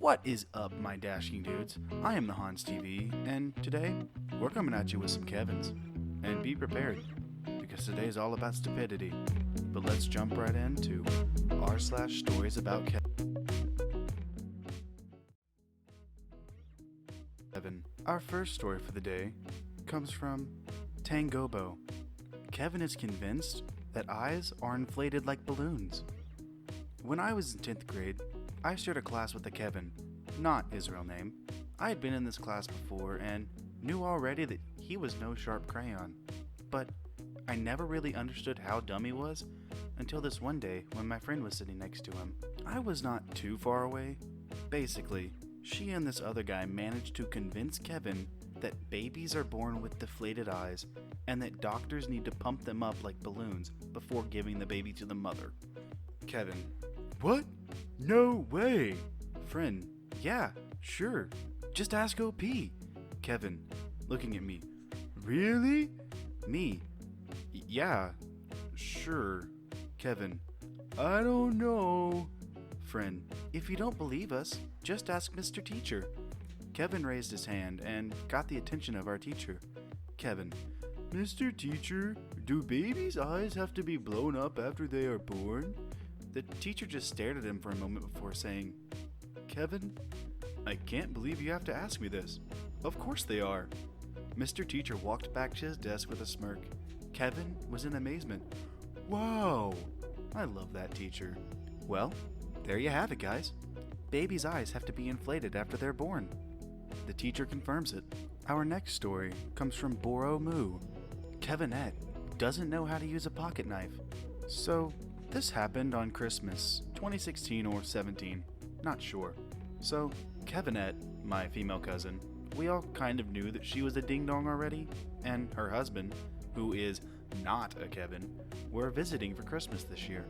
What is up, my dashing dudes? I am the Hans TV, and today we're coming at you with some Kevins. And be prepared, because today is all about stupidity. But let's jump right into r/stories about Kevin. Our first story for the day comes from Tangobo. Kevin is convinced that eyes are inflated like balloons. When I was in 10th grade, I shared a class with a Kevin, not his real name. I had been in this class before and knew already that he was no sharp crayon. But I never really understood how dumb he was until this one day when my friend was sitting next to him. I was not too far away. Basically, she and this other guy managed to convince Kevin that babies are born with deflated eyes and that doctors need to pump them up like balloons before giving the baby to the mother. Kevin: what? No way! Friend: yeah, sure. Just ask OP. Kevin, looking at me: really? Me: yeah, sure. Kevin: I don't know. Friend: if you don't believe us, just ask Mr. Teacher. Kevin raised his hand and got the attention of our teacher. Kevin: Mr. Teacher, do babies' eyes have to be blown up after they are born? The teacher just stared at him for a moment before saying, Kevin, I can't believe you have to ask me this. Of course they are. Mr. Teacher walked back to his desk with a smirk. Kevin was in amazement. Wow, I love that teacher. Well, there you have it, guys. Babies' eyes have to be inflated after they're born. The teacher confirms it. Our next story comes from Boro Moo. Kevinette doesn't know how to use a pocket knife. So, this happened on Christmas, 2016 or 17, not sure. So, Kevinette, my female cousin, we all kind of knew that she was a ding-dong already, and her husband, who is not a Kevin, were visiting for Christmas this year.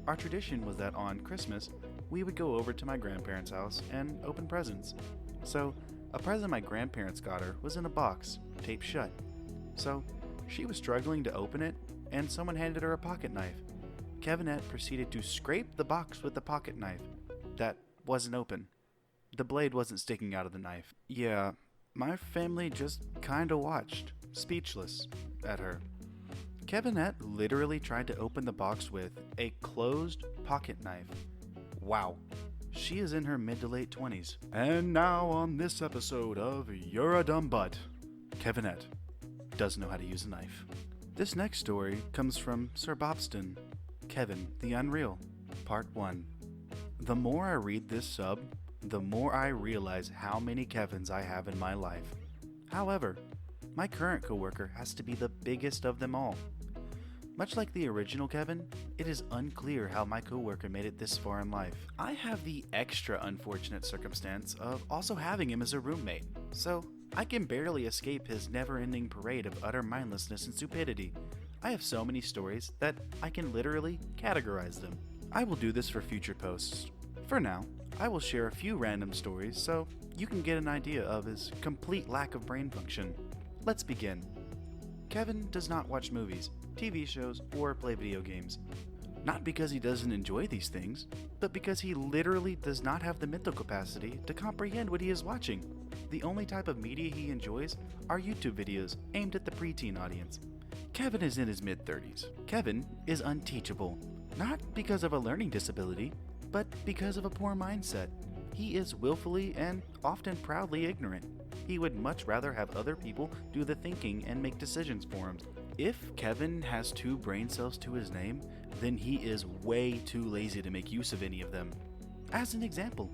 Our tradition was that on Christmas, we would go over to my grandparents' house and open presents. So, a present my grandparents got her was in a box, taped shut. So, she was struggling to open it, and someone handed her a pocket knife. Kevinette proceeded to scrape the box with the pocket knife. That wasn't open. The blade wasn't sticking out of the knife. Yeah, my family just kinda watched, speechless, at her. Kevinette literally tried to open the box with a closed pocket knife. Wow. She is in her mid to late 20s. And now on this episode of You're a Dumb Butt, Kevinette doesn't know how to use a knife. This next story comes from Sir Bobston. Kevin the Unreal, Part 1. The more I read this sub, the more I realize how many Kevins I have in my life. However, my current coworker has to be the biggest of them all. Much like the original Kevin, it is unclear how my coworker made it this far in life. I have the extra unfortunate circumstance of also having him as a roommate, so I can barely escape his never-ending parade of utter mindlessness and stupidity. I have so many stories that I can literally categorize them. I will do this for future posts. For now, I will share a few random stories so you can get an idea of his complete lack of brain function. Let's begin. Kevin does not watch movies, TV shows, or play video games. Not because he doesn't enjoy these things, but because he literally does not have the mental capacity to comprehend what he is watching. The only type of media he enjoys are YouTube videos aimed at the preteen audience. Kevin is in his mid-30s. Kevin is unteachable, not because of a learning disability, but because of a poor mindset. He is willfully and often proudly ignorant. He would much rather have other people do the thinking and make decisions for him. If Kevin has 2 brain cells to his name, then he is way too lazy to make use of any of them. As an example,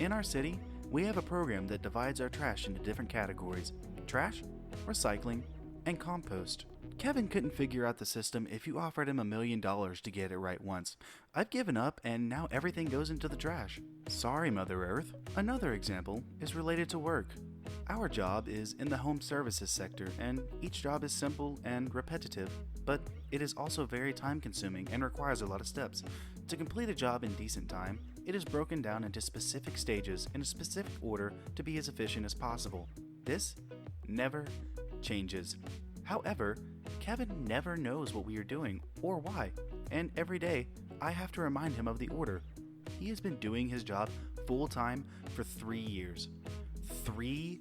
in our city, we have a program that divides our trash into different categories: trash, recycling, and compost. Kevin couldn't figure out the system if you offered him $1 million to get it right once. I've given up and now everything goes into the trash. Sorry, Mother Earth. Another example is related to work. Our job is in the home services sector, and each job is simple and repetitive, but it is also very time consuming and requires a lot of steps. To complete a job in decent time, it is broken down into specific stages in a specific order to be as efficient as possible. This never changes. However, Kevin never knows what we are doing or why, and every day I have to remind him of the order. He has been doing his job full-time for 3 years. 3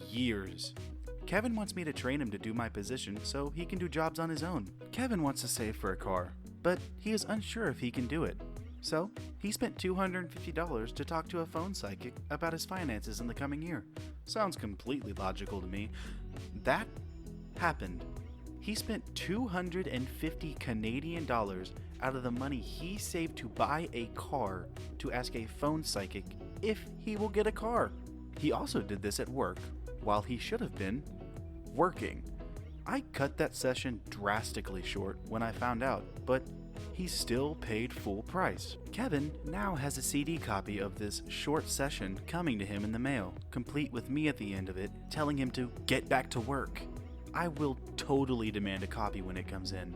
years. Kevin wants me to train him to do my position so he can do jobs on his own. Kevin wants to save for a car, but he is unsure if he can do it. So, he spent $250 to talk to a phone psychic about his finances in the coming year. Sounds completely logical to me. That happened. He spent 250 Canadian dollars out of the money he saved to buy a car to ask a phone psychic if he will get a car. He also did this at work, while he should have been working. I cut that session drastically short when I found out, but he still paid full price. Kevin now has a CD copy of this short session coming to him in the mail, complete with me at the end of it, telling him to get back to work. I will totally demand a copy when it comes in.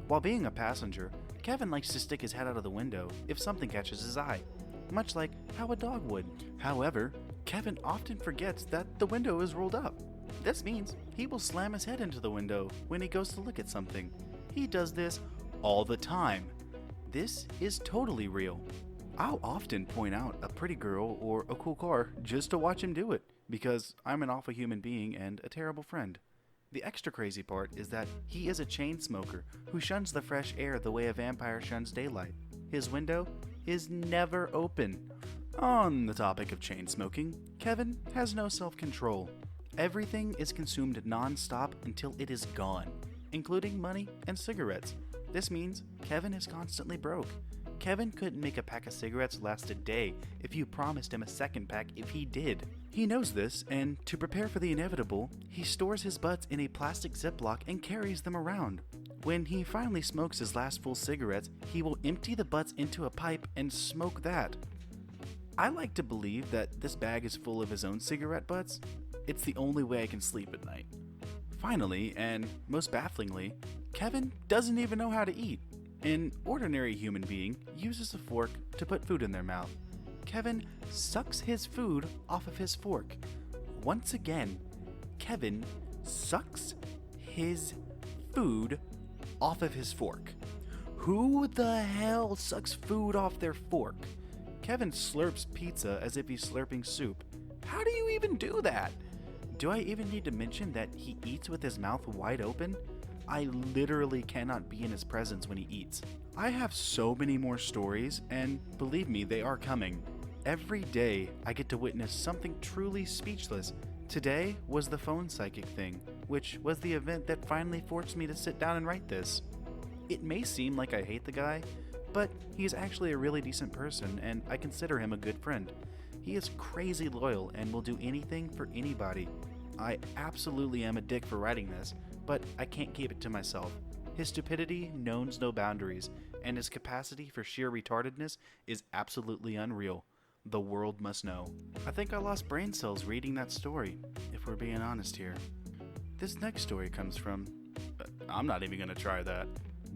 While being a passenger, Kevin likes to stick his head out of the window if something catches his eye, much like how a dog would. However, Kevin often forgets that the window is rolled up. This means he will slam his head into the window when he goes to look at something. He does this all the time. This is totally real. I'll often point out a pretty girl or a cool car just to watch him do it, because I'm an awful human being and a terrible friend. The extra crazy part is that he is a chain smoker who shuns the fresh air the way a vampire shuns daylight. His window is never open. On the topic of chain smoking, Kevin has no self-control. Everything is consumed non-stop until it is gone, including money and cigarettes. This means Kevin is constantly broke. Kevin couldn't make a pack of cigarettes last a day if you promised him a second pack if he did. He knows this, and to prepare for the inevitable, he stores his butts in a plastic Ziploc and carries them around. When he finally smokes his last full cigarettes, he will empty the butts into a pipe and smoke that. I like to believe that this bag is full of his own cigarette butts. It's the only way I can sleep at night. Finally, and most bafflingly, Kevin doesn't even know how to eat. An ordinary human being uses a fork to put food in their mouth. Kevin sucks his food off of his fork. Once again, Kevin sucks his food off of his fork. Who the hell sucks food off their fork? Kevin slurps pizza as if he's slurping soup. How do you even do that? Do I even need to mention that he eats with his mouth wide open? I literally cannot be in his presence when he eats. I have so many more stories, and believe me, they are coming. Every day, I get to witness something truly speechless. Today was the phone psychic thing, which was the event that finally forced me to sit down and write this. It may seem like I hate the guy, but he is actually a really decent person, and I consider him a good friend. He is crazy loyal and will do anything for anybody. I absolutely am a dick for writing this, but I can't keep it to myself. His stupidity knows no boundaries, and his capacity for sheer retardedness is absolutely unreal. The world must know. I think I lost brain cells reading that story, if we're being honest here. This next story comes from... I'm not even gonna try that.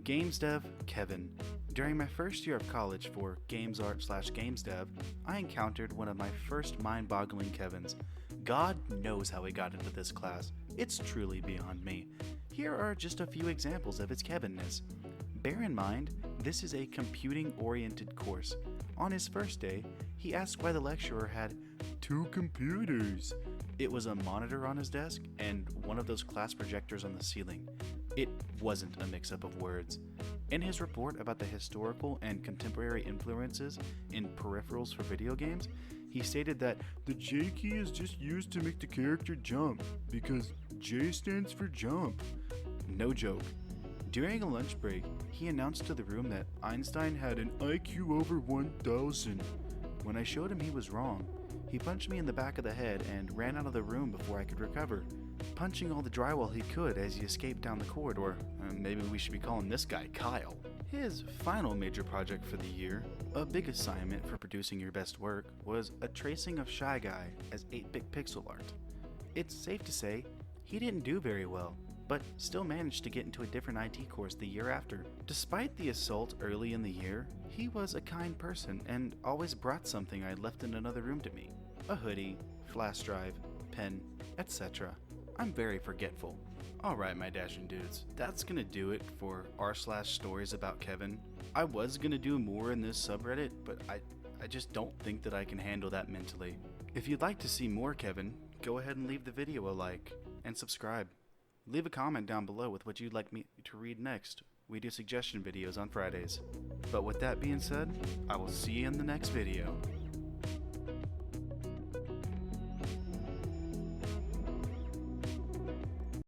Games Dev Kevin. During my first year of college for Games Art/Games Dev, I encountered one of my first mind-boggling Kevins. God knows how he got into this class. It's truly beyond me. Here are just a few examples of its Kevinness. Bear in mind, this is a computing-oriented course. On his first day, he asked why the lecturer had 2 computers. It was a monitor on his desk and one of those class projectors on the ceiling. It wasn't a mix-up of words. In his report about the historical and contemporary influences in peripherals for video games, he stated that the J key is just used to make the character jump, because J stands for jump. No joke. During a lunch break, he announced to the room that Einstein had an IQ over 1,000. When I showed him he was wrong, he punched me in the back of the head and ran out of the room before I could recover, punching all the drywall he could as he escaped down the corridor. Maybe we should be calling this guy Kyle. His final major project for the year, a big assignment for producing your best work, was a tracing of Shy Guy as 8-bit pixel art. It's safe to say he didn't do very well, but still managed to get into a different IT course the year after. Despite the assault early in the year, he was a kind person and always brought something I left in another room to me. A hoodie, flash drive, pen, etc. I'm very forgetful. Alright, my dashing dudes, that's gonna do it for r/stories about Kevin. I was gonna do more in this subreddit, but I just don't think that I can handle that mentally. If you'd like to see more Kevin, go ahead and leave the video a like and subscribe. Leave a comment down below with what you'd like me to read next. We do suggestion videos on Fridays. But with that being said, I will see you in the next video.